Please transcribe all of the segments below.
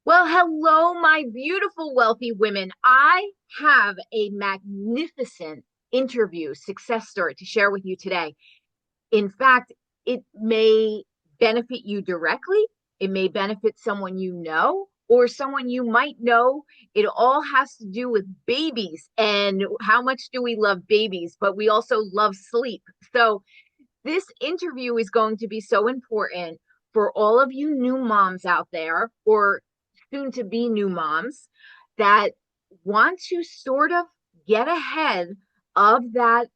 Well, hello, my beautiful, wealthy women. I have a magnificent interview success story to share with you today. In fact, it may benefit you directly, it may benefit someone you know, or someone you might know. It all has to do with babies and how much do we love babies, but we also love sleep. So, this interview is going to be so important for all of you new moms out there or soon to be new moms that want to sort of get ahead of that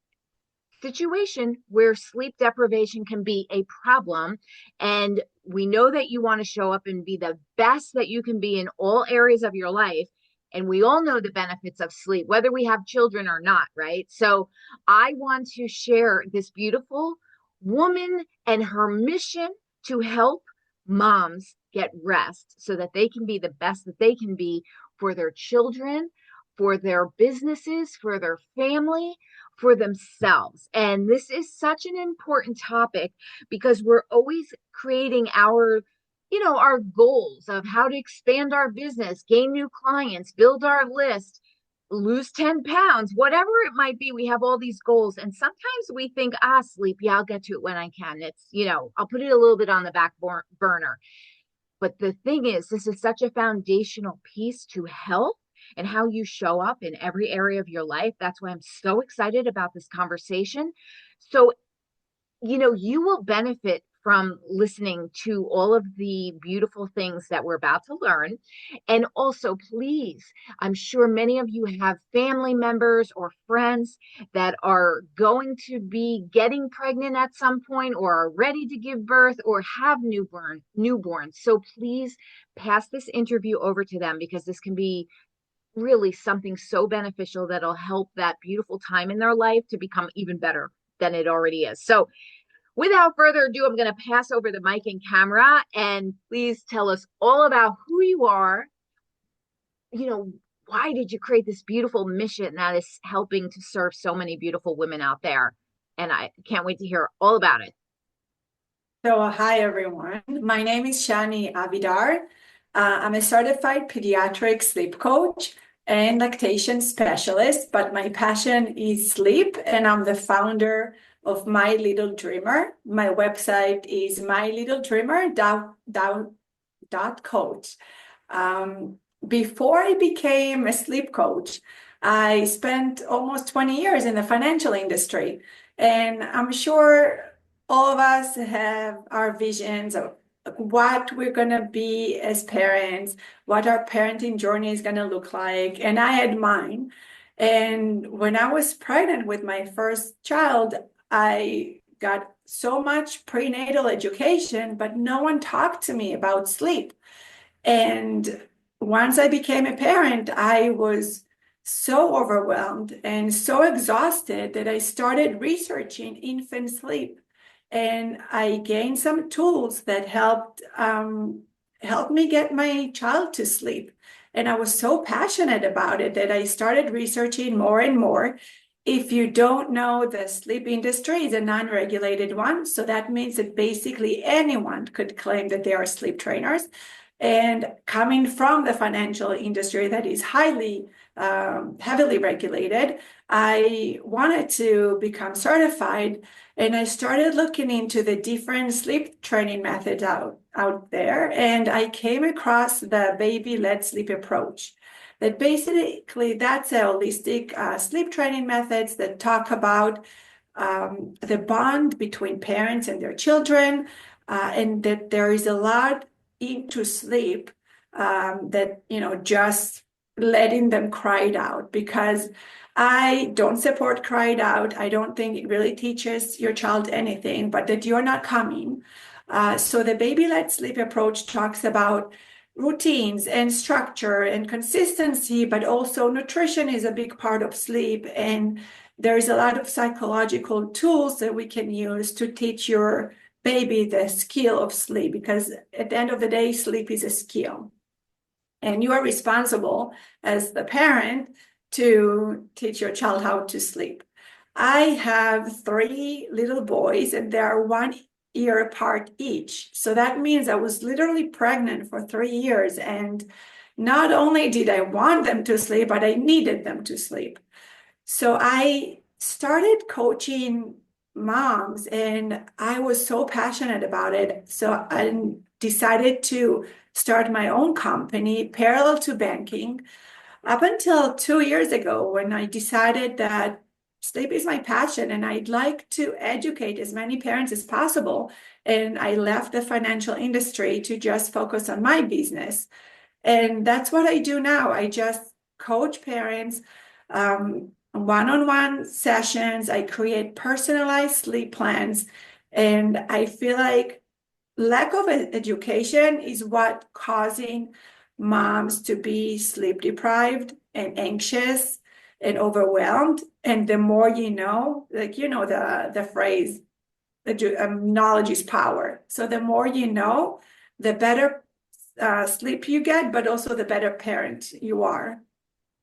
situation where sleep deprivation can be a problem. And we know that you want to show up and be the best that you can be in all areas of your life. And we all know the benefits of sleep, whether we have children or not, right? So I want to share this beautiful woman and her mission to help moms get rest so that they can be the best that they can be for their children, for their businesses, for their family, for themselves. And this is such an important topic because we're always creating our goals of how to expand our business, gain new clients, build our list, lose 10 pounds, whatever it might be. We have all these goals. And sometimes we think, sleep, yeah, I'll get to it when I can. I'll put it a little bit on the back burner. But the thing is, this is such a foundational piece to health and how you show up in every area of your life. That's why I'm so excited about this conversation. So, you will benefit from listening to all of the beautiful things that we're about to learn. And also, please, I'm sure many of you have family members or friends that are going to be getting pregnant at some point or are ready to give birth or have newborns. So please pass this interview over to them because this can be really something so beneficial that'll help that beautiful time in their life to become even better than it already is. So without further ado, I'm going to pass over the mic and camera, and please tell us all about who you are. Why did you create this beautiful mission that is helping to serve so many beautiful women out there? And I can't wait to hear all about it. So, hi everyone. My name is Shani Avidar. I'm a certified pediatric sleep coach and lactation specialist, but my passion is sleep, and I'm the founder of My Little Dreamer. My website is mylittledreamer.coach. Before I became a sleep coach, I spent almost 20 years in the financial industry, and I'm sure all of us have our visions of what we're going to be as parents, what our parenting journey is going to look like. And I had mine. And when I was pregnant with my first child, I got so much prenatal education, but no one talked to me about sleep. And once I became a parent, I was so overwhelmed and so exhausted that I started researching infant sleep. And I gained some tools that helped me get my child to sleep. And I was so passionate about it that I started researching more and more. If you don't know, the sleep industry is a non-regulated one. So that means that basically anyone could claim that they are sleep trainers. And coming from the financial industry that is heavily regulated, I wanted to become certified, and I started looking into the different sleep training methods out there, and I came across the baby-led sleep approach. That basically, that's a holistic sleep training methods that talk about the bond between parents and their children, and that there is a lot into sleep that just letting them cry it out, because I don't support cry it out. I don't think it really teaches your child anything, but that you're not coming. So the baby-led sleep approach talks about routines and structure and consistency, but also nutrition is a big part of sleep. And there's a lot of psychological tools that we can use to teach your baby the skill of sleep, because at the end of the day, sleep is a skill. And you are responsible as the parent to teach your child how to sleep. I have 3 little boys, and they are one year apart each. So that means I was literally pregnant for 3 years. And not only did I want them to sleep, but I needed them to sleep. So I started coaching moms and I was so passionate about it. So I decided to start my own company parallel to banking up until 2 years ago when I decided that sleep is my passion and I'd like to educate as many parents as possible. And I left the financial industry to just focus on my business. And that's what I do now. I just coach parents, one-on-one sessions. I create personalized sleep plans. And I feel like lack of education is what causing moms to be sleep deprived and anxious and overwhelmed. And the more you know, like the phrase, knowledge is power. So the more you know, the better sleep you get, but also the better parent you are.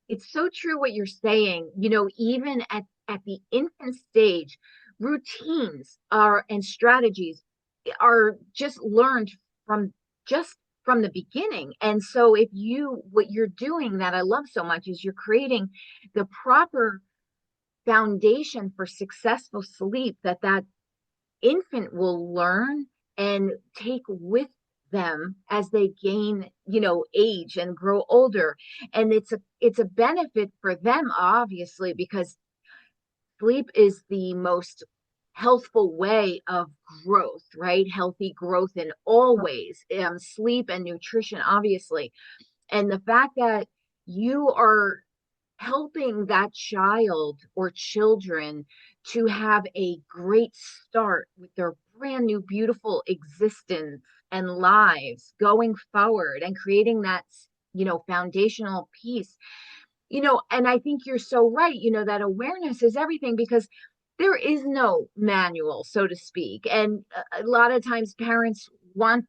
It's so true what you're saying. Even at the infant stage, routines are and strategies are just learned from just from the beginning. And so what you're doing that I love so much is you're creating the proper foundation for successful sleep that infant will learn and take with them as they gain age and grow older. And it's a benefit for them, obviously, because sleep is the most healthful way of growth, right? Healthy growth in all ways, sleep and nutrition, obviously. And the fact that you are helping that child or children to have a great start with their brand new, beautiful existence and lives going forward and creating that, foundational piece. And I think you're so right, that awareness is everything because there is no manual, so to speak. And a lot of times parents want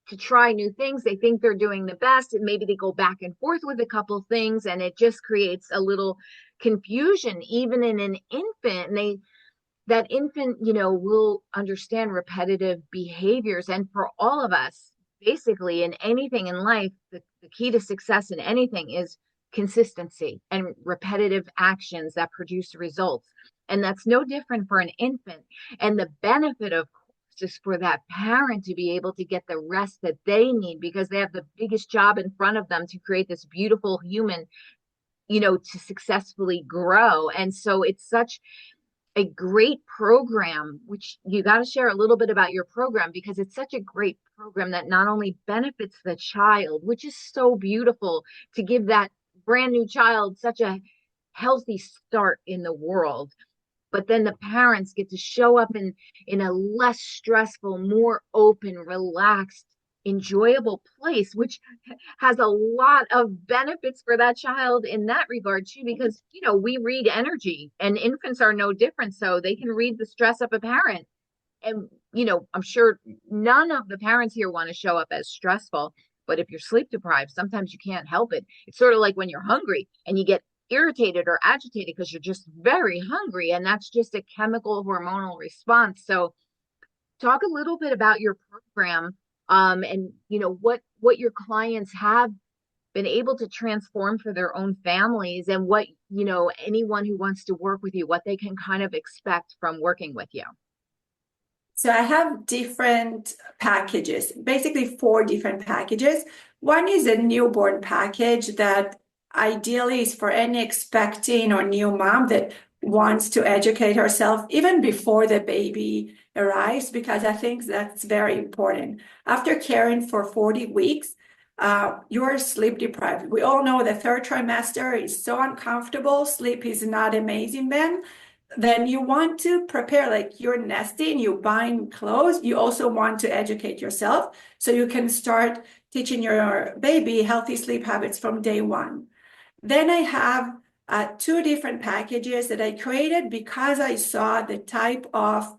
to try new things. They think they're doing the best, and maybe they go back and forth with a couple things, and it just creates a little confusion, even in an infant. And that infant, will understand repetitive behaviors. And for all of us, basically, in anything in life, the key to success in anything is consistency and repetitive actions that produce results. And that's no different for an infant. And the benefit, of course, is for that parent to be able to get the rest that they need because they have the biggest job in front of them to create this beautiful human, to successfully grow. And so it's such a great program, which you got to share a little bit about your program because it's such a great program that not only benefits the child, which is so beautiful to give that brand new child such a healthy start in the world, but then the parents get to show up in a less stressful, more open, relaxed, enjoyable place, which has a lot of benefits for that child in that regard too, because we read energy and infants are no different, so they can read the stress of a parent. And I'm sure none of the parents here want to show up as stressful, but if you're sleep deprived, sometimes you can't help it. It's sort of like when you're hungry and you get irritated or agitated because you're just very hungry, and that's just a chemical hormonal response. So talk a little bit about your program, and what your clients have been able to transform for their own families, and what anyone who wants to work with you, what they can kind of expect from working with you. So I have different packages, basically 4 different packages. One is a newborn package that ideally is for any expecting or new mom that wants to educate herself even before the baby arrives, because I think that's very important. After caring for 40 weeks, you're sleep deprived. We all know the third trimester is so uncomfortable. Sleep is not amazing then you want to prepare, like you're nesting, you buying clothes, you also want to educate yourself so you can start teaching your baby healthy sleep habits from day one. Then I have 2 different packages that I created because I saw the type of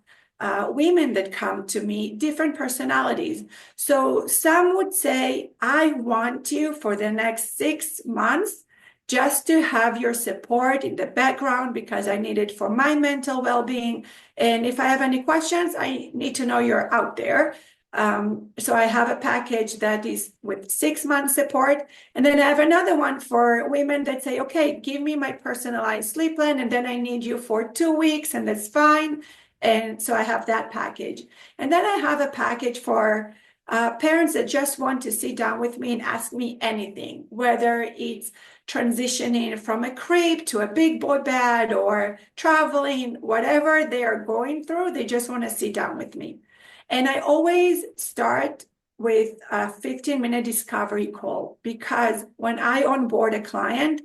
women that come to me, different personalities. So some would say, I want you for the next 6 months just to have your support in the background because I need it for my mental well-being. And if I have any questions, I need to know you're out there. So I have a package that is with 6 months support. And then I have another one for women that say, okay, give me my personalized sleep plan, and then I need you for 2 weeks, and that's fine. And so I have that package. And then I have a package for parents that just want to sit down with me and ask me anything, whether it's transitioning from a crib to a big boy bed or traveling, whatever they are going through, they just want to sit down with me. And I always start with a 15-minute discovery call because when I onboard a client,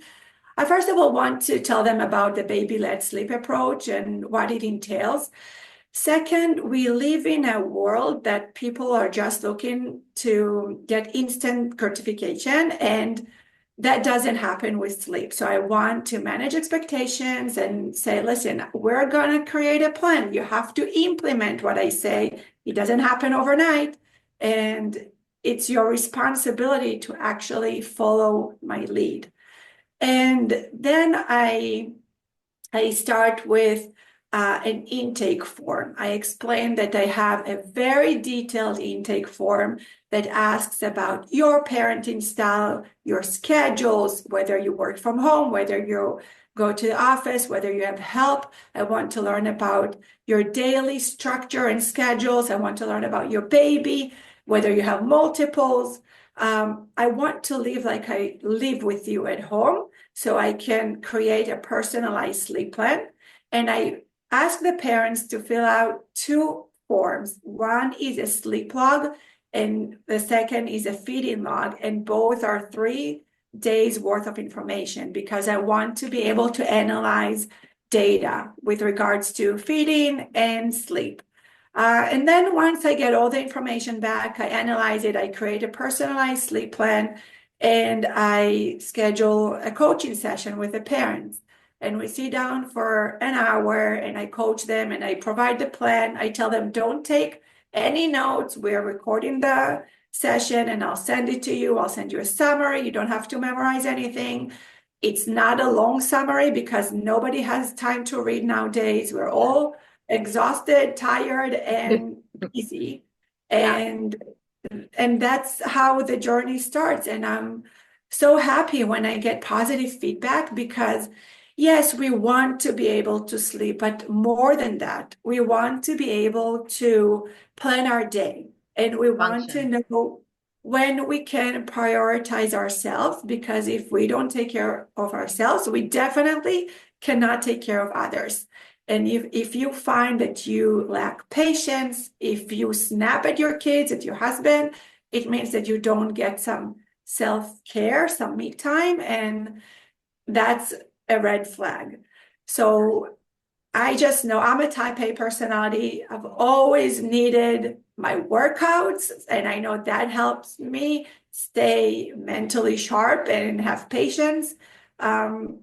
I first of all want to tell them about the baby-led sleep approach and what it entails. Second, we live in a world that people are just looking to get instant gratification, and that doesn't happen with sleep. So I want to manage expectations and say, listen, we're going to create a plan. You have to implement what I say. It doesn't happen overnight. And it's your responsibility to actually follow my lead. And then I start with an intake form. I explain that I have a very detailed intake form that asks about your parenting style, your schedules, whether you work from home, whether you go to the office, whether you have help. I want to learn about your daily structure and schedules. I want to learn about your baby, whether you have multiples. I want to live like I live with you at home so I can create a personalized sleep plan. And I ask the parents to fill out two forms. One is a sleep log, and the second is a feeding log. And both are 3 days worth of information because I want to be able to analyze data with regards to feeding and sleep. And then once I get all the information back, I analyze it, I create a personalized sleep plan, and I schedule a coaching session with the parents. And we sit down for an hour and I coach them and I provide the plan. I tell them, don't take any notes. We're recording the session and I'll send it to you. I'll send you a summary. You don't have to memorize anything. It's not a long summary because nobody has time to read nowadays. We're all exhausted, tired, and busy. Yeah. And that's how the journey starts. And I'm so happy when I get positive feedback because yes, we want to be able to sleep, but more than that, we want to be able to plan our day and we want to Function. know when we can prioritize ourselves because if we don't take care of ourselves, we definitely cannot take care of others. And if you find that you lack patience, if you snap at your kids, at your husband, it means that you don't get some self-care, some me time, and that's a red flag. So I just know I'm a type A personality. I've always needed my workouts, and I know that helps me stay mentally sharp and have patience. And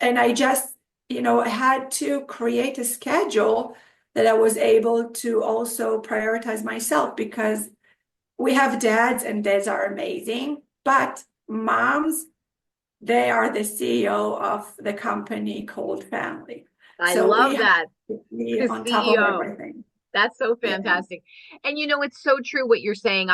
I just, had to create a schedule that I was able to also prioritize myself because we have dads and dads are amazing, but moms, they are the CEO of the company called family. I So we love have that. to be The on top of CEO. everything. That's so Yeah. fantastic. And it's so true what you're saying.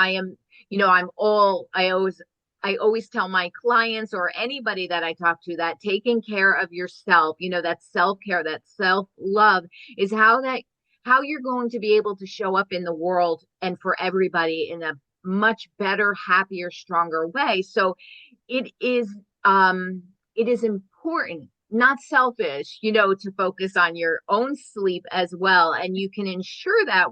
I always tell my clients or anybody that I talk to that taking care of yourself, that self-care, that self-love is how you're going to be able to show up in the world and for everybody in a much better, happier, stronger way. So it is it is important, not selfish, to focus on your own sleep as well. And you can ensure that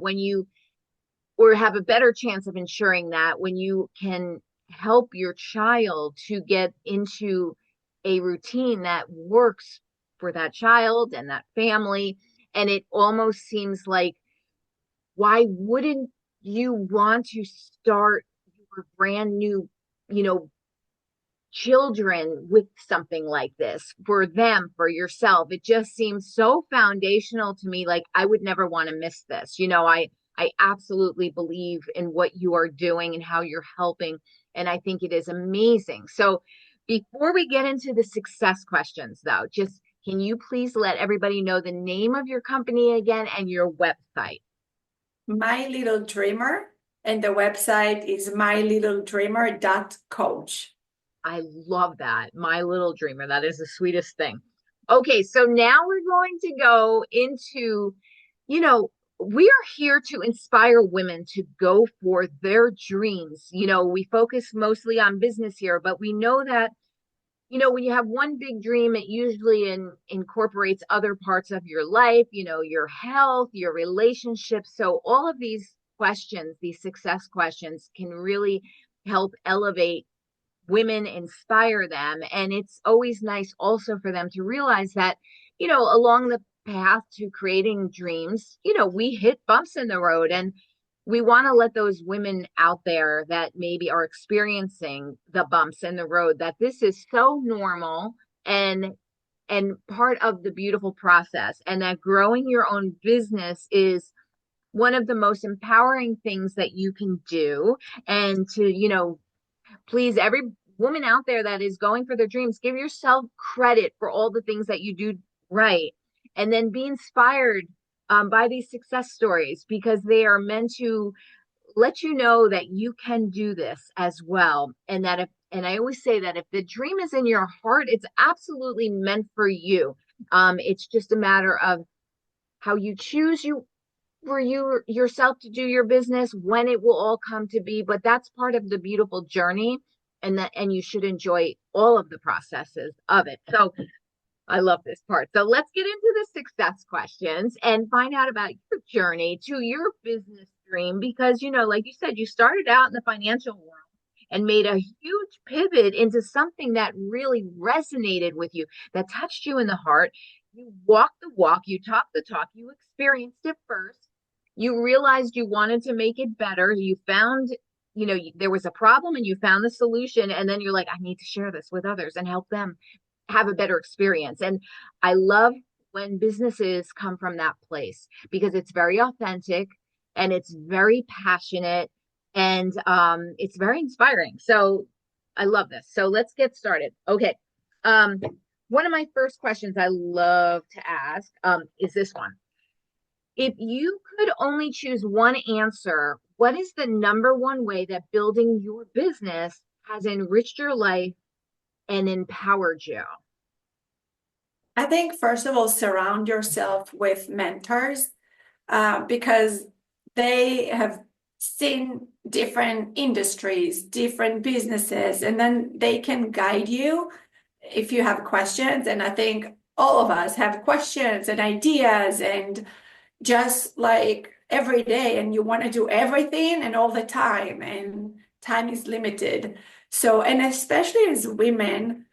or have a better chance of ensuring that when you can help your child to get into a routine that works for that child and that family. And it almost seems like, why wouldn't you want to start your brand new, you know, children with something like this for them, for yourself? It just seems so foundational to me. Like, I would never want to miss this. I absolutely believe in what you are doing and how you're helping. And I think it is amazing. So, Before we get into the success questions, though, just can you please let everybody know the name of your company again and your website? My Little Dreamer, and the website is mylittledreamer.coach. I love that. My little dreamer. That is the sweetest thing. Okay, so now we're going to go into, you know, we are here to inspire women to go for their dreams. We focus mostly on business here, but we know that, when you have one big dream, it usually incorporates other parts of your life, your health, your relationships. So all of these questions, these success questions, can really help elevate women, inspire them. And it's always nice also for them to realize that, along the path to creating dreams, we hit bumps in the road. And we want to let those women out there that maybe are experiencing the bumps in the road, that this is so normal and part of the beautiful process, and that growing your own business is one of the most empowering things that you can do. And to, please, every woman out there that is going for their dreams, give yourself credit for all the things that you do right. And then be inspired by these success stories, because they are meant to let you know that you can do this as well. And that and I always say that if the dream is in your heart, it's absolutely meant for you. It's just a matter of how you choose for you yourself to do your business, when it will all come to be. But that's part of the beautiful journey, and you should enjoy all of the processes of it. So I love this part. So let's get into the success questions and find out about your journey to your business dream, because, like you said, you started out in the financial world and made a huge pivot into something that really resonated with you, that touched you in the heart. You walked the walk, you talked the talk, you experienced it first. You realized you wanted to make it better. You found, there was a problem and you found the solution. And then you're like, I need to share this with others and help them have a better experience. And I love when businesses come from that place, because it's very authentic and it's very passionate, and it's very inspiring. So I love this. So let's get started. Okay. Um, One of my first questions I love to ask is this one. If you could only choose one answer, what is the number one way that building your business has enriched your life and empowered you? I think, first of all, surround yourself with mentors, because they have seen different industries, different businesses, and then they can guide you if you have questions. And I think all of us have questions and ideas, and just like every day, and you want to do everything and all the time, and time is limited. So, and especially as women,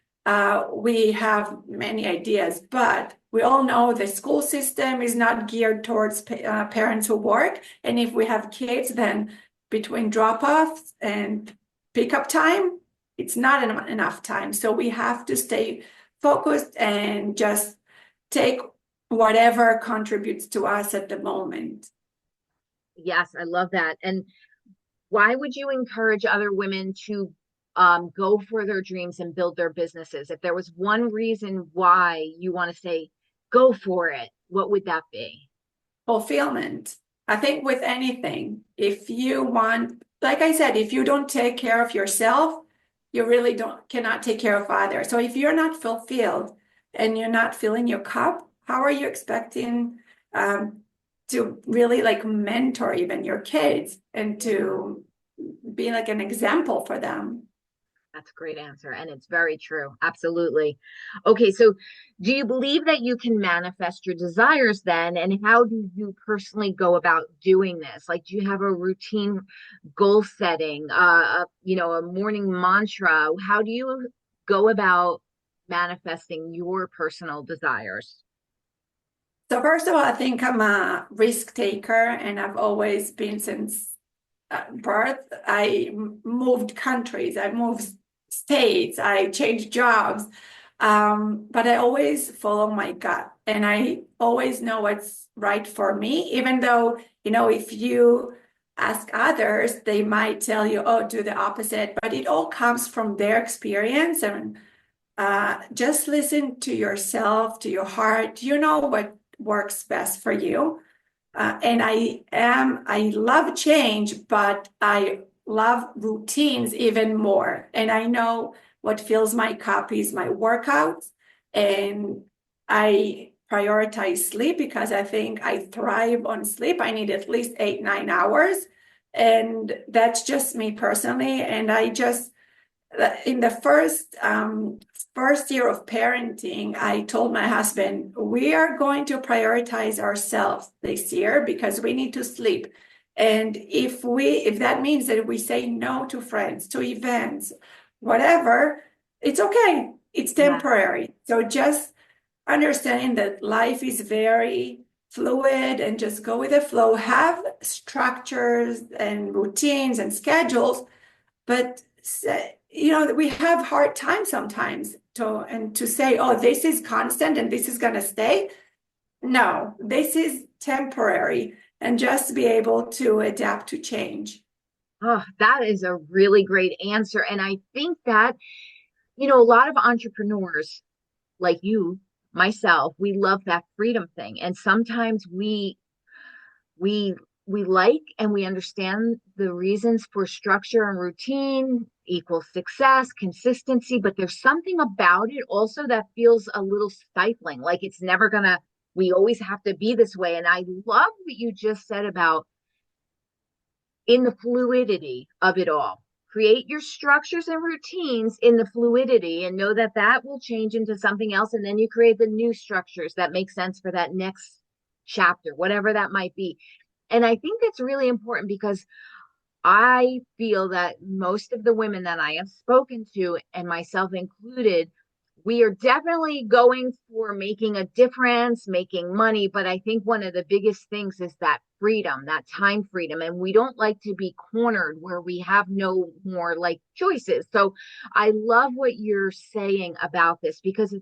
we have many ideas, but we all know the school system is not geared towards parents who work. And if we have kids, then between drop-offs and pickup time, it's not enough time. So we have to stay focused and just take whatever contributes to us at the moment. Yes, I love that. And why would you encourage other women to go for their dreams and build their businesses? If there was one reason why you want to say, go for it, what would that be? Fulfillment. I think with anything, if you want, like I said, if you don't take care of yourself, you really cannot take care of others. So if you're not fulfilled and you're not filling your cup, how are you expecting to really like mentor even your kids and to be like an example for them? That's a great answer. And it's very true. Absolutely. Okay. So do you believe that you can manifest your desires then? And how do you personally go about doing this? Like, do you have a routine goal setting, a morning mantra? How do you go about manifesting your personal desires? So first of all, I think I'm a risk taker, and I've always been since birth. I moved countries, I moved states, I changed jobs, but I always follow my gut, and I always know what's right for me, even though, if you ask others, they might tell you, oh, do the opposite, but it all comes from their experience. And just listen to yourself, to your heart. You know what works best for you. And I love change, but I love routines even more. And I know what fills my cup is my workouts. And I prioritize sleep because I think I thrive on sleep. I need at least 8, 9 hours. And that's just me personally. And I just, in the first year of parenting, I told my husband, we are going to prioritize ourselves this year because we need to sleep. And if that means that we say no to friends, to events, whatever, it's okay. It's Yeah. temporary. So just understanding that life is very fluid and just go with the flow, have structures and routines and schedules, but we have hard time sometimes to say, oh, this is constant and this is going to stay. No, this is temporary, and just be able to adapt to change. Oh, that is a really great answer. And I think that, a lot of entrepreneurs like you, myself, we love that freedom thing. And sometimes we we like and we understand the reasons for structure and routine equals success, consistency, but there's something about it also that feels a little stifling, like it's never gonna, we always have to be this way. And I love what you just said about in the fluidity of it all. Create your structures and routines in the fluidity and know that that will change into something else. And then you create the new structures that make sense for that next chapter, whatever that might be. And I think that's really important because I feel that most of the women that I have spoken to, and myself included, we are definitely going for making a difference, making money. But I think one of the biggest things is that freedom, that time freedom. And we don't like to be cornered where we have no more like choices. So I love what you're saying about this because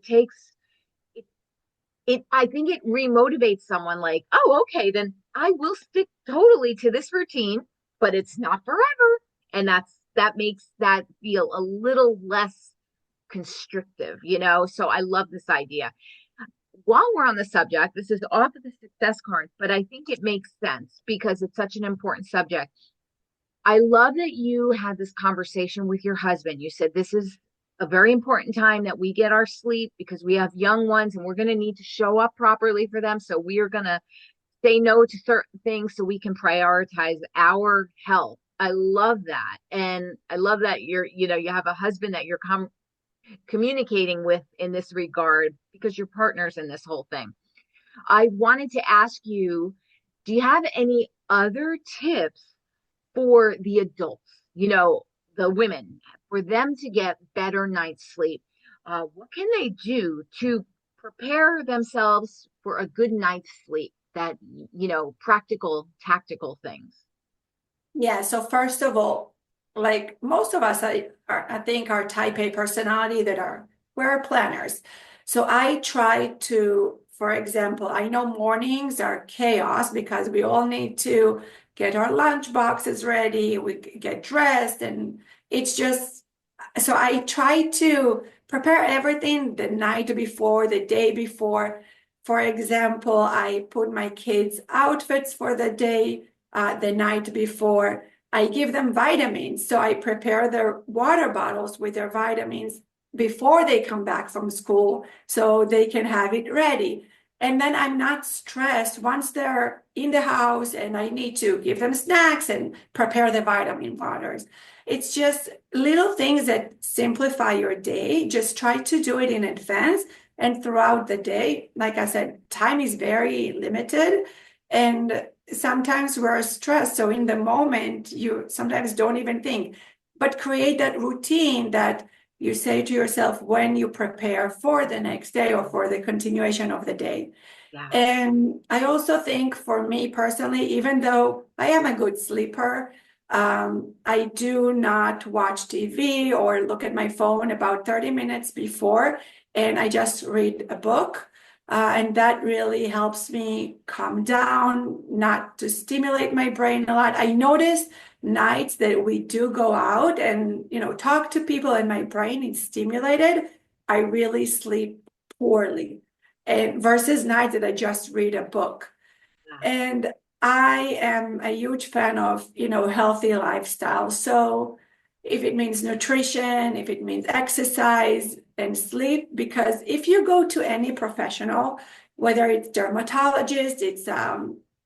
I think it remotivates someone like, oh, okay, then I will stick totally to this routine, but it's not forever. And that makes that feel a little less constrictive. So I love this idea. While we're on the subject, this is off of the success card, but I think it makes sense because it's such an important subject. I love that you had this conversation with your husband. You said this is a very important time that we get our sleep because we have young ones and we're going to need to show up properly for them. So we are going to say no to certain things so we can prioritize our health. I love that. And I love that you have a husband that you're communicating with in this regard because you're partners in this whole thing. I wanted to ask you, do you have any other tips for the adults, the women, for them to get better night's sleep? What can they do to prepare themselves for a good night's sleep? That, practical, tactical things. Yeah, so first of all, like most of us, I think are type A personality we're planners. So I try to, for example, I know mornings are chaos because we all need to get our lunch boxes ready, we get dressed, and it's just, so I try to prepare everything the night before, the day before. For example, I put my kids' outfits for the day the night before. I give them vitamins. So I prepare their water bottles with their vitamins before they come back from school so they can have it ready. And then I'm not stressed once they're in the house and I need to give them snacks and prepare the vitamin waters. It's just little things that simplify your day. Just try to do it in advance and throughout the day. Like I said, time is very limited. And sometimes we're stressed. So in the moment, you sometimes don't even think, but create that routine that you say to yourself when you prepare for the next day or for the continuation of the day. Yeah. And I also think for me personally, even though I am a good sleeper, I do not watch TV or look at my phone about 30 minutes before, and I just read a book. And that really helps me calm down, not to stimulate my brain a lot. I notice nights that we do go out and, talk to people and my brain is stimulated, I really sleep poorly. And versus nights that I just read a book. Yeah. And I am a huge fan of, healthy lifestyle. So if it means nutrition, if it means exercise and sleep, because if you go to any professional, whether it's dermatologist, it's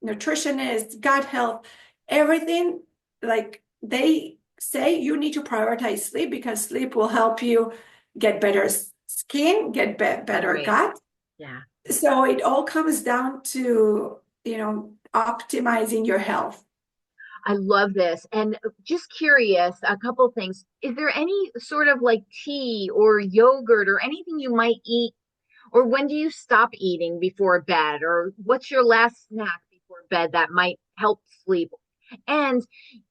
nutritionist, gut health, everything, like they say you need to prioritize sleep because sleep will help you get better skin, get better Agree. gut. Yeah. So it all comes down to, optimizing your health. I love this. And just curious, a couple of things. Is there any sort of like tea or yogurt or anything you might eat? Or when do you stop eating before bed? Or what's your last snack before bed that might help sleep? And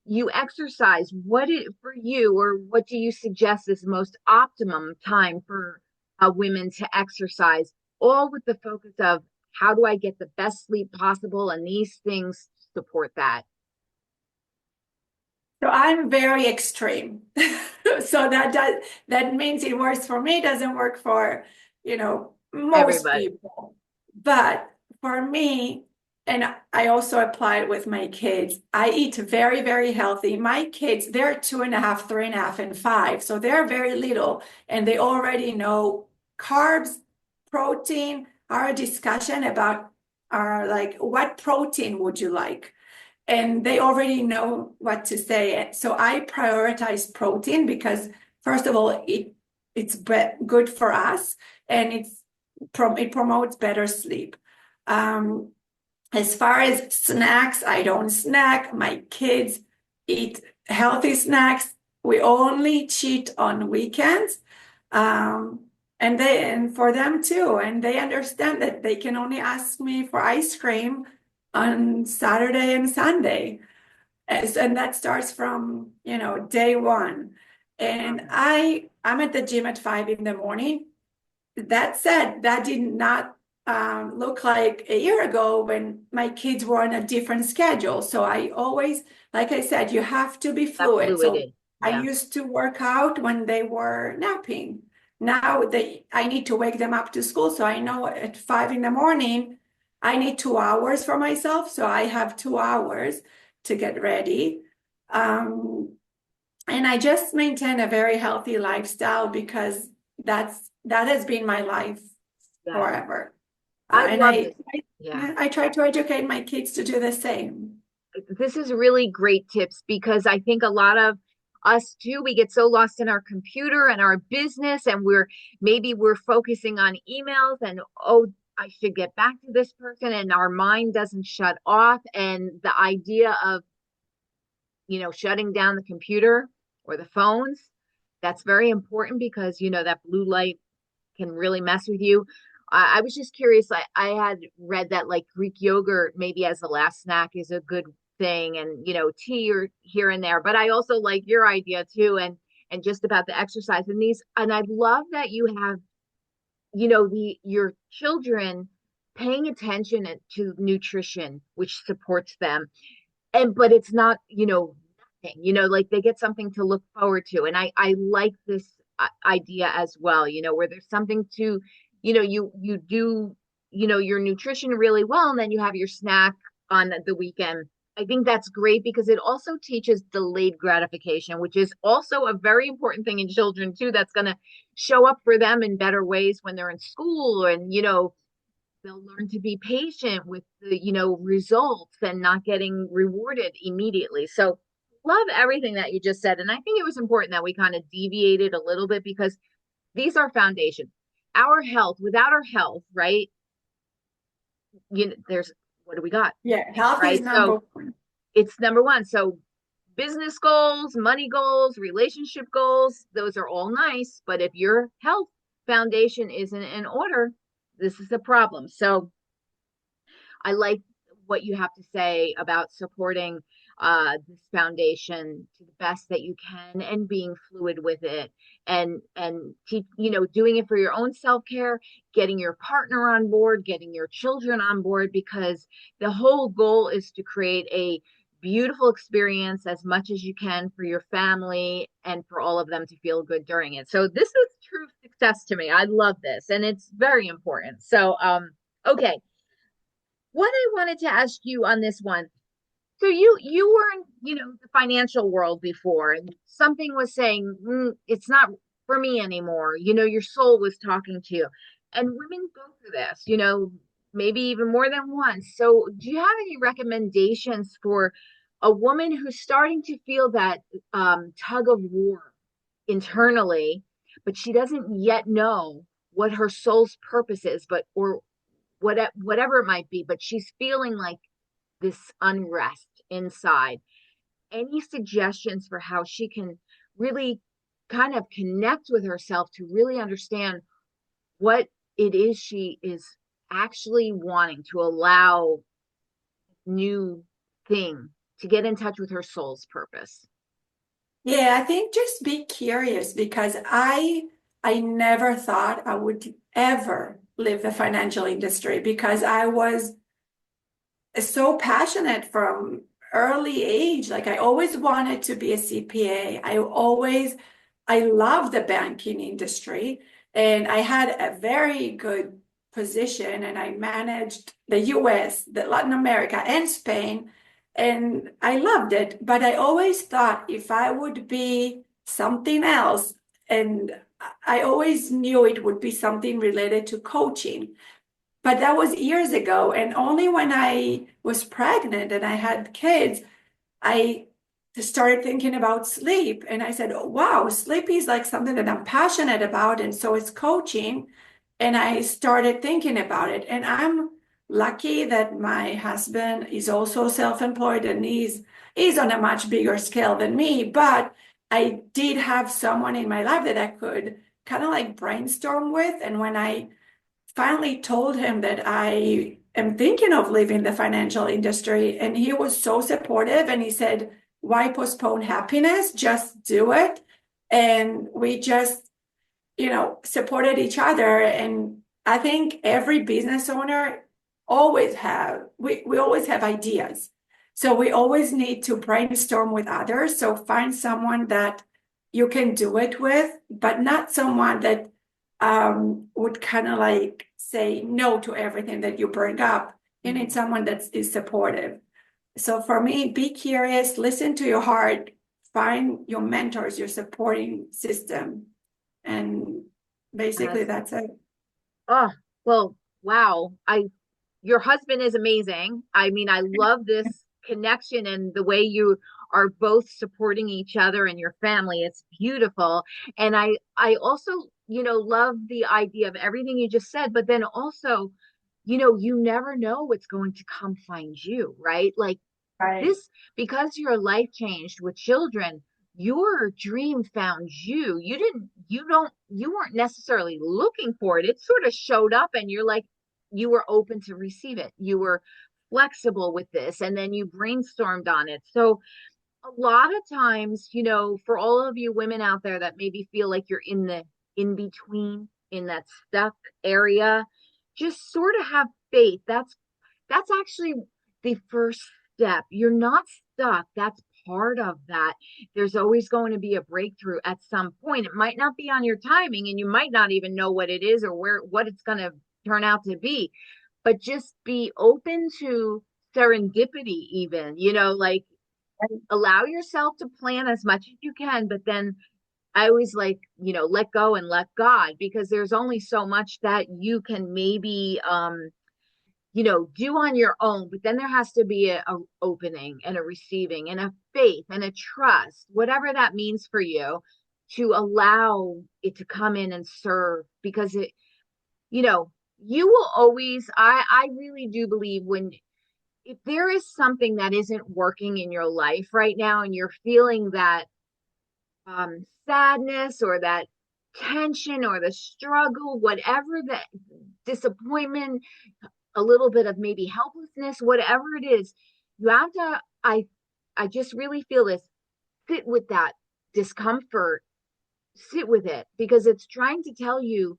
you exercise. What is for you, or what do you suggest is the most optimum time for women to exercise? All with the focus of how do I get the best sleep possible? And these things support that. So I'm very extreme. So that means it works for me, doesn't work for, most Everybody. people. But for me, and I also apply it with my kids, I eat very, very healthy. My kids, they're 2.5, 3.5, and 5. So they're very little and they already know carbs, protein, our discussion about our like, what protein would you like? And they already know what to say. So I prioritize protein because first of all, it's good for us and it promotes better sleep. Um, as far as snacks, I don't snack. My kids eat healthy snacks. We only cheat on weekends. Um, and for them too. And they understand that they can only ask me for ice cream on Saturday and Sunday. And that starts from, day one. Love And it. I'm at the gym at 5 in the morning. That said, that did not look like a year ago when my kids were on a different schedule. So I always, like I said, you have to be That fluid. So fluidity. I Yeah. used to work out when they were napping. Now I need to wake them up to school. So I know at 5 in the morning, I need 2 hours for myself. So I have 2 hours to get ready. Um, and I just maintain a very healthy lifestyle because that has been my life Yes. forever. I And love this. Yeah. yeah, I try to educate my kids to do the same. This is really great tips because I think a lot of us too, we get so lost in our computer and our business, and we're focusing on emails and, oh, I should get back to this person, and our mind doesn't shut off. And the idea of, shutting down the computer or the phones, that's very important because, that blue light can really mess with you. I was just curious. I had read that like Greek yogurt, maybe as a last snack, is a good thing, and tea or here and there. But I also like your idea too, and just about the exercise and these. And I love that you have, the your children paying attention to nutrition, which supports them, and but it's not, nothing, like they get something to look forward to. And I like this idea as well, where there's something to, you do, your nutrition really well, and then you have your snack on the weekend. I think that's great because it also teaches delayed gratification, which is also a very important thing in children too, that's going to show up for them in better ways when they're in school. And they'll learn to be patient with the, results and not getting rewarded immediately. So love everything that you just said. And I think it was important that we kind of deviated a little bit because these are foundations. Our health, without our health, right? There's, what do we got? Yeah, health is Right. number So one. it's number one. So business goals, money goals, relationship goals, those are all nice. But if your health foundation isn't in order, this is a problem. So I like what you have to say about supporting. this foundation to the best that you can, and being fluid with it, and doing it for your own self-care, getting your partner on board, getting your children on board, because the whole goal is to create a beautiful experience as much as you can for your family and for all of them to feel good during it. So this is true success to me. I love this, and it's very important. So okay, what I wanted to ask you on this one. So you were in, the financial world before, and something was saying, it's not for me anymore. Your soul was talking to you. And women go through this, maybe even more than once. So do you have any recommendations for a woman who's starting to feel that tug of war internally, but she doesn't yet know what her soul's purpose is, or whatever it might be, but she's feeling like this unrest inside? Any suggestions for how she can really kind of connect with herself to really understand what it is she is actually wanting to allow new thing to get in touch with her soul's purpose? Yeah, I think just be curious because I never thought I would ever leave the financial industry because I was so passionate from early age. Like I always wanted to be a CPA. I love the banking industry and I had a very good position and I managed the US, the Latin America and Spain and I loved it. But I always thought if I would be something else and I always knew it would be something related to coaching. But that was years ago. And only when I was pregnant and I had kids, I started thinking about sleep. And I said, oh, wow, sleep is like something that I'm passionate about. And so it's coaching. And I started thinking about it. And I'm lucky that my husband is also self-employed and he's on a much bigger scale than me. But I did have someone in my life that I could kind of like brainstorm with. And when I finally told him that I am thinking of leaving the financial industry. And he was so supportive and he said, why postpone happiness? Just do it. And we just, supported each other. And I think every business owner we always have ideas. So we always need to brainstorm with others. So find someone that you can do it with, but not someone that would kind of like say no to everything that you bring up. You need someone that is supportive. So for me, be curious, listen to your heart, find your mentors, your supporting system. And basically Yes. that's it. Oh, well, wow. Your husband is amazing. I mean, I love this connection and the way you are both supporting each other and your family. It's beautiful. And I also, love the idea of everything you just said, but then also, you never know what's going to come find you, right? Like Right. this, because your life changed with children, your dream found you. You weren't necessarily looking for it. It sort of showed up and you were open to receive it. You were flexible with this and then you brainstormed on it. So a lot of times, for all of you women out there that maybe feel like you're in the in between, in that stuck area, just sort of have faith. That's actually the first step. You're not stuck. That's part of that. There's always going to be a breakthrough at some point. It might not be on your timing and you might not even know what it is or what it's going to turn out to be. But just be open to serendipity even, like allow yourself to plan as much as you can, but then I always like, let go and let God, because there's only so much that you can maybe do on your own, but then there has to be a opening and a receiving and a faith and a trust, whatever that means for you, to allow it to come in and serve, because you know you will always, I really do believe, when if there is something that isn't working in your life right now and you're feeling that sadness or that tension or the struggle, whatever, the disappointment, a little bit of maybe helplessness, whatever it is, you have to, I just really feel this. Sit with that discomfort, sit with it, because it's trying to tell you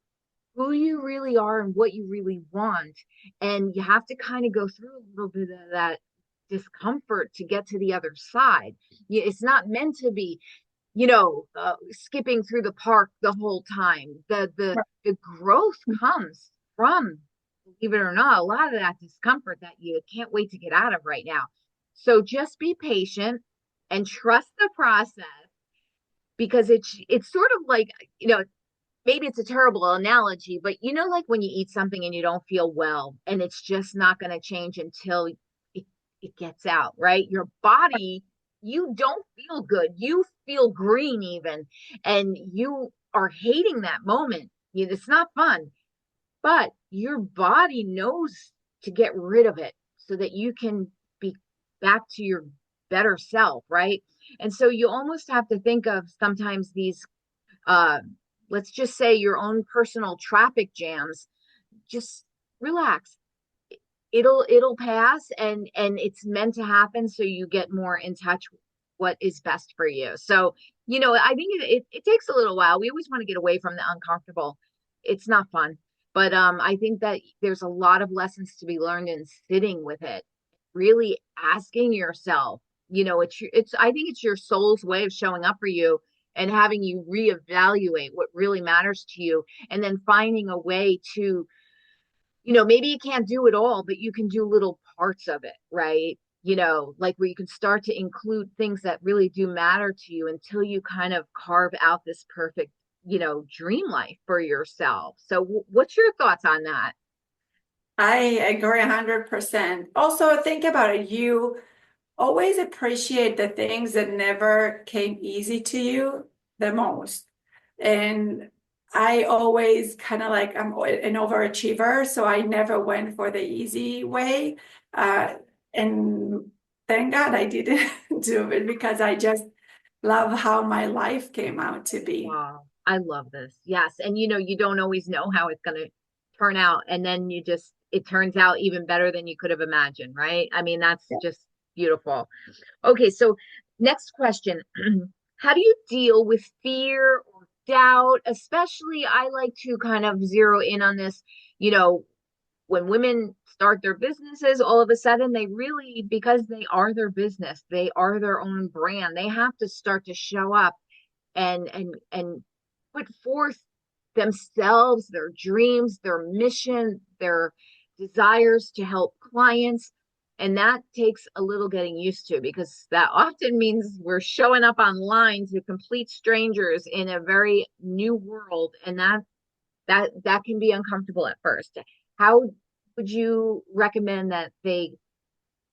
who you really are and what you really want. And you have to kind of go through a little bit of that discomfort to get to the other side. It's not meant to be, skipping through the park the whole time. The growth comes from, believe it or not, a lot of that discomfort that you can't wait to get out of right now. So just be patient and trust the process, because it's sort of like, maybe it's a terrible analogy, but like when you eat something and you don't feel well, and it's just not going to change until it gets out, right? Your body, you don't feel good. You feel green even, and you are hating that moment. It's not fun, but your body knows to get rid of it so that you can be back to your better self, right? And so you almost have to think of sometimes these uh let's just say your own personal traffic jams. Just relax. It'll pass, and it's meant to happen so you get more in touch with what is best for you. So I think it takes a little while. We always want to get away from the uncomfortable. It's not fun, but I think that there's a lot of lessons to be learned in sitting with it, really asking yourself. It's I think it's your soul's way of showing up for you and having you reevaluate what really matters to you, and then finding a way to, maybe you can't do it all, but you can do little parts of it, right? Like where you can start to include things that really do matter to you until you kind of carve out this perfect, dream life for yourself. So, what's your thoughts on that? I agree 100%. Also, think about it. You always appreciate the things that never came easy to you the most. And I always kind of like, I'm an overachiever, so I never went for the easy way. Uh, and thank God I didn't do it because I just love how my life came out to be. Wow, I love this. Yes. And you don't always know how it's going to turn out. And then it turns out even better than you could have imagined, right? I mean, that's just beautiful. Okay. So, next question. How do you deal with fear or doubt? Especially, I like to kind of zero in on this, you know, when women start their businesses, all of a sudden they really, because they are their business, they are their own brand, they have to start to show up and put forth themselves, their dreams, their mission, their desires to help clients. And that takes a little getting used to, because that often means we're showing up online to complete strangers in a very new world, and that can be uncomfortable at first. How would you recommend that they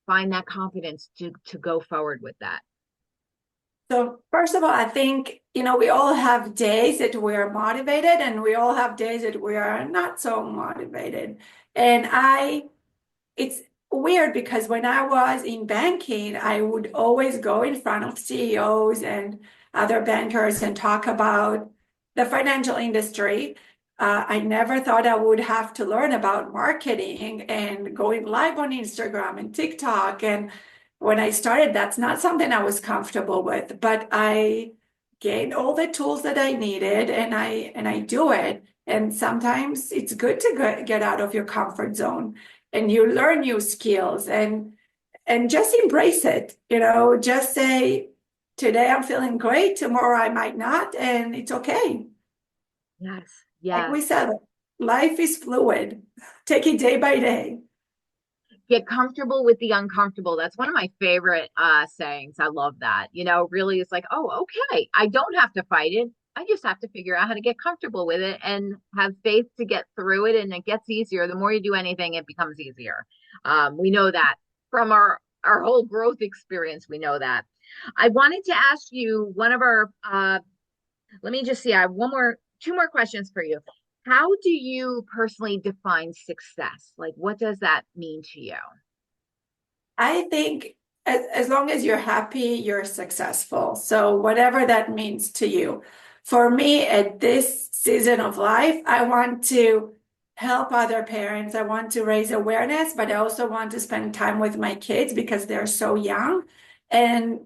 find that confidence to go forward with that? So first of all, I think, we all have days that we're motivated and we all have days that we are not so motivated. And it's weird because when I was in banking, I would always go in front of CEOs and other bankers and talk about the financial industry. I never thought I would have to learn about marketing and going live on Instagram and TikTok. And when I started, that's not something I was comfortable with, but I gained all the tools that I needed, and I do it. And sometimes it's good to get out of your comfort zone and you learn new skills, and just embrace it. Just say, today I'm feeling great, tomorrow I might not, and it's okay. Yes, Like yes. we said, life is fluid. Take it day by day. Get comfortable with the uncomfortable. That's one of my favorite sayings. I love that. Really, it's like, oh, okay, I don't have to fight it. I just have to figure out how to get comfortable with it and have faith to get through it, and it gets easier. The more you do anything, it becomes easier. We know that from our whole growth experience. We know that. I wanted to ask you one of our let me just see. I have two more questions for you. How do you personally define success? Like, what does that mean to you? I think as long as you're happy, you're successful. So whatever that means to you. For me, at this season of life, I want to help other parents. I want to raise awareness, but I also want to spend time with my kids because they're so young. And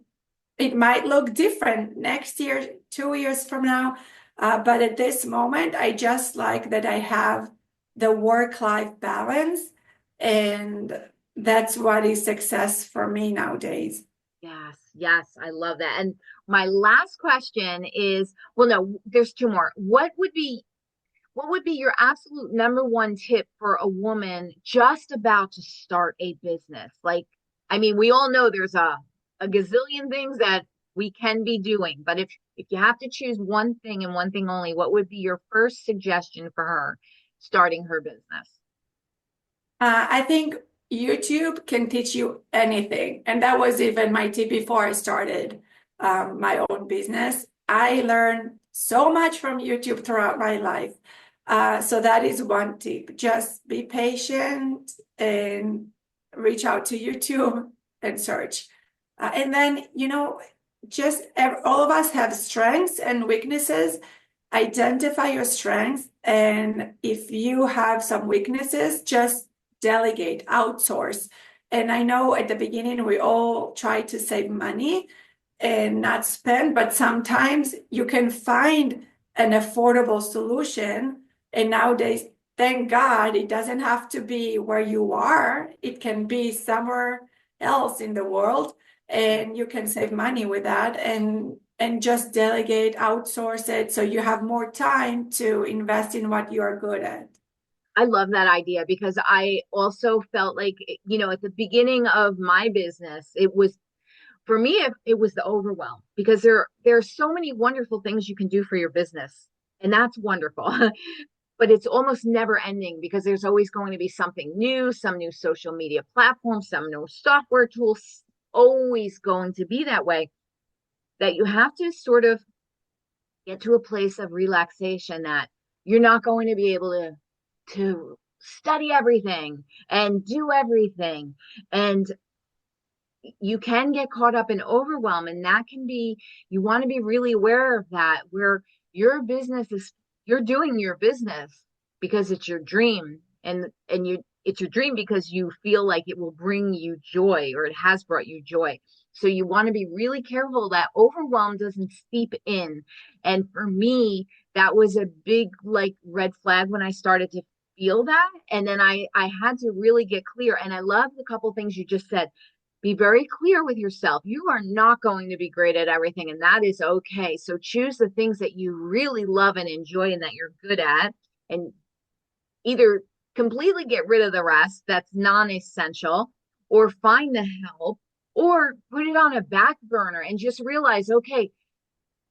it might look different next year, 2 years from now. But at this moment, I just like that I have the work-life balance. And that's what is success for me nowadays. Yes, yes, I love that. And my last question is, well, no, there's two more. What would be your absolute number one tip for a woman just about to start a business? Like, I mean, we all know there's a gazillion things that we can be doing, but if you have to choose one thing and one thing only, what would be your first suggestion for her starting her business? I think YouTube can teach you anything. And that was even my tip before I started my own business. I learned so much from YouTube throughout my life. So that is one tip. Just be patient and reach out to YouTube and search. And then, just all of us have strengths and weaknesses. Identify your strengths. And if you have some weaknesses, just delegate, outsource. And I know at the beginning we all try to save money and not spend, but sometimes you can find an affordable solution. And nowadays, thank God, it doesn't have to be where you are, it can be somewhere else in the world. And you can save money with that and just delegate, outsource it so you have more time to invest in what you're good at. I love that idea because I also felt like, at the beginning of my business, it was for me, it was the overwhelm because there are so many wonderful things you can do for your business, and that's wonderful. But it's almost never ending because there's always going to be something new, some new social media platform, some new software tools, always going to be that way, that you have to sort of get to a place of relaxation that you're not going to be able to study everything and do everything. And you can get caught up in overwhelm, and that can be, you want to be really aware of that, where your business is, you're doing your business because it's your dream, and it's your dream because you feel like it will bring you joy, or it has brought you joy. So you want to be really careful that overwhelm doesn't seep in. And for me, that was a big like red flag when I started to feel that. And then I had to really get clear. And I love the couple things you just said. Be very clear with yourself. You are not going to be great at everything, and that is okay. So choose the things that you really love and enjoy and that you're good at, and either completely get rid of the rest that's non-essential, or find the help, or put it on a back burner and just realize, okay,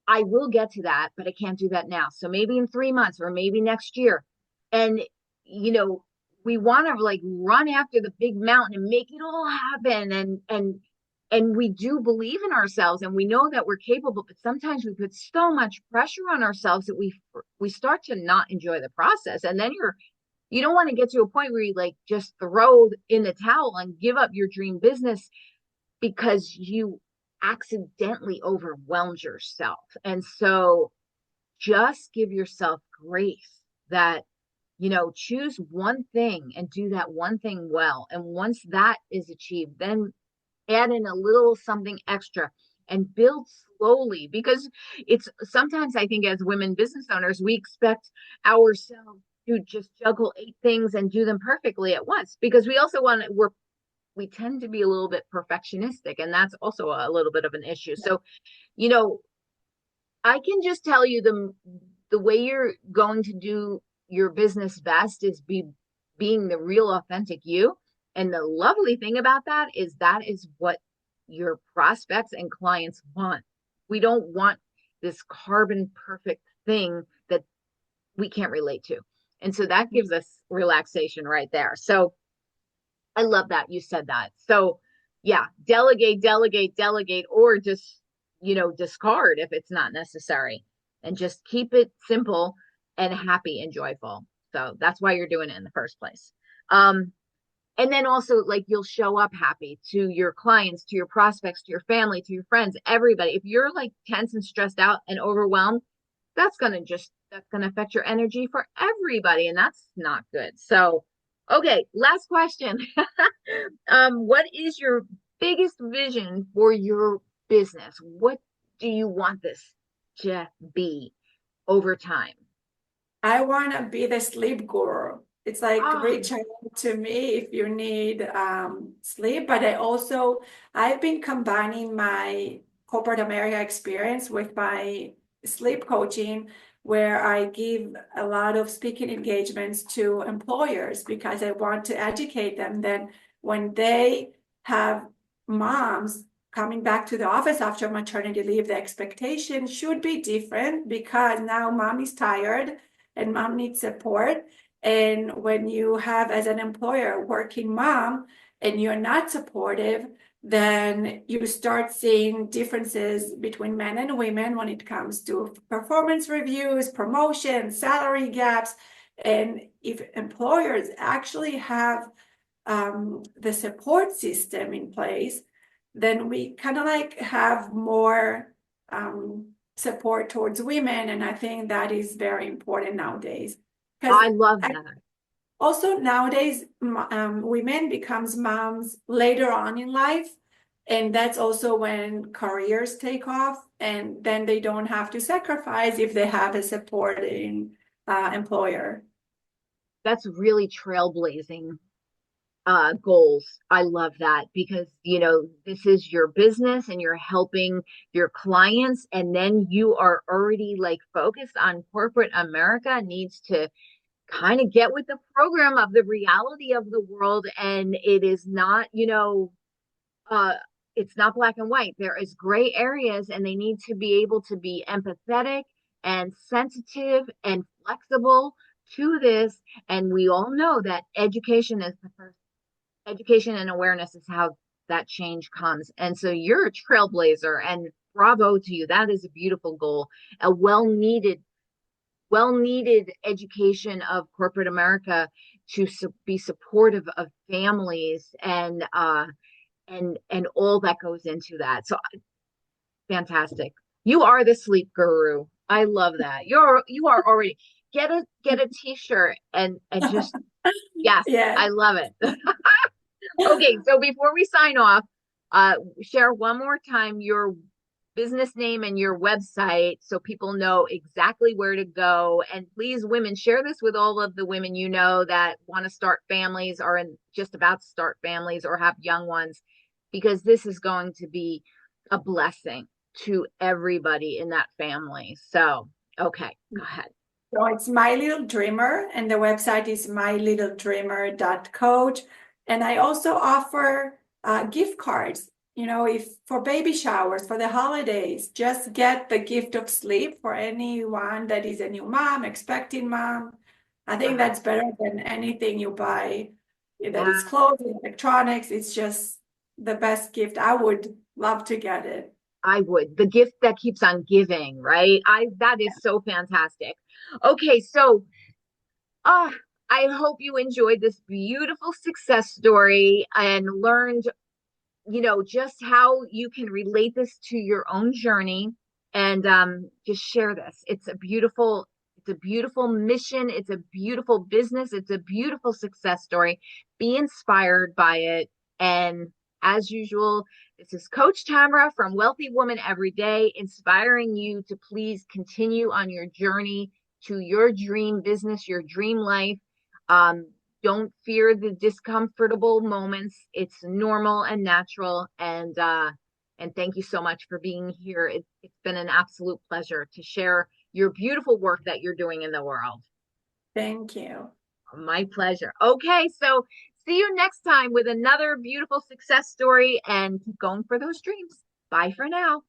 I will get to that, but I can't do that now. So maybe in 3 months or maybe next year. And, you know, we want to like run after the big mountain and make it all happen. And we do believe in ourselves and we know that we're capable, but sometimes we put so much pressure on ourselves that we start to not enjoy the process. And then you don't want to get to a point where you like just throw in the towel and give up your dream business because you accidentally overwhelmed yourself. And so just give yourself grace that, choose one thing and do that one thing well. And once that is achieved, then add in a little something extra and build slowly, because it's sometimes I think as women business owners, we expect ourselves to just juggle 8 things and do them perfectly at once, because we also we tend to be a little bit perfectionistic, and that's also a little bit of an issue. So, you know, I can just tell you the way you're going to do your business best is being the real authentic you. And the lovely thing about that is what your prospects and clients want. We don't want this carbon perfect thing that we can't relate to. And so that gives us relaxation right there. So I love that you said that. So yeah, delegate, delegate, delegate, or just, discard if it's not necessary, and just keep it simple and happy and joyful. So that's why you're doing it in the first place. And then also like you'll show up happy to your clients, to your prospects, to your family, to your friends, everybody. If you're like tense and stressed out and overwhelmed, that's going to affect your energy for everybody, and that's not good. So okay, last question. What is your biggest vision for your business? What do you want this to be over time? I want to be the sleep guru. It's like Ah, reach out to me if you need sleep, but I've been combining my corporate America experience with my sleep coaching, where I give a lot of speaking engagements to employers because I want to educate them that when they have moms coming back to the office after maternity leave, the expectation should be different because now mom is tired and mom needs support. And when you have, as an employer, working mom and you're not supportive, then you start seeing differences between men and women when it comes to performance reviews, promotions, salary gaps. And if employers actually have the support system in place, then we kind of like have more support towards women. And I think that is very important nowadays. Because I love that. also nowadays, women becomes moms later on in life. And that's also when careers take off, and then they don't have to sacrifice if they have a supporting employer. That's really trailblazing goals. I love that because, this is your business and you're helping your clients, and then you are already like focused on corporate America needs to kind of get with the program of the reality of the world. And it is not, uh, it's not black and white. There is gray areas, and they need to be able to be empathetic and sensitive and flexible to this. And we all know that education is the first. Education and awareness is how that change comes. And so you're a trailblazer, and bravo to you. That is a beautiful goal. A well needed education of corporate America to be supportive of families and all that goes into that. So fantastic. You are the sleep guru. I love that. You are already get a t-shirt and just yes, Yeah. I love it. Okay, so before we sign off, share one more time your business name and your website so people know exactly where to go. And please, women, share this with all of the women you know that want to start families or just about to start families or have young ones, because this is going to be a blessing to everybody in that family. So, okay, go ahead. So it's My Little Dreamer, and the website is mylittledreamer.coach. And I also offer gift cards, if for baby showers, for the holidays, just get the gift of sleep for anyone that is a new mom, expecting mom. I think Uh-huh. that's better than anything you buy that Yeah, is clothes, electronics. It's just the best gift. I would love to get it. I would. The gift that keeps on giving, right? I That is so fantastic. Okay, so uh I hope you enjoyed this beautiful success story and learned, just how you can relate this to your own journey and just share this. It's a beautiful mission. It's a beautiful business. It's a beautiful success story. Be inspired by it. And as usual, this is Coach Tamara from Wealthy Woman Every Day, inspiring you to please continue on your journey to your dream business, your dream life. Um, don't fear the discomfortable moments. It's normal and natural. And thank you so much for being here. It's been an absolute pleasure to share your beautiful work that you're doing in the world. Thank you. My pleasure. Okay, so see you next time with another beautiful success story, and keep going for those dreams. Bye for now.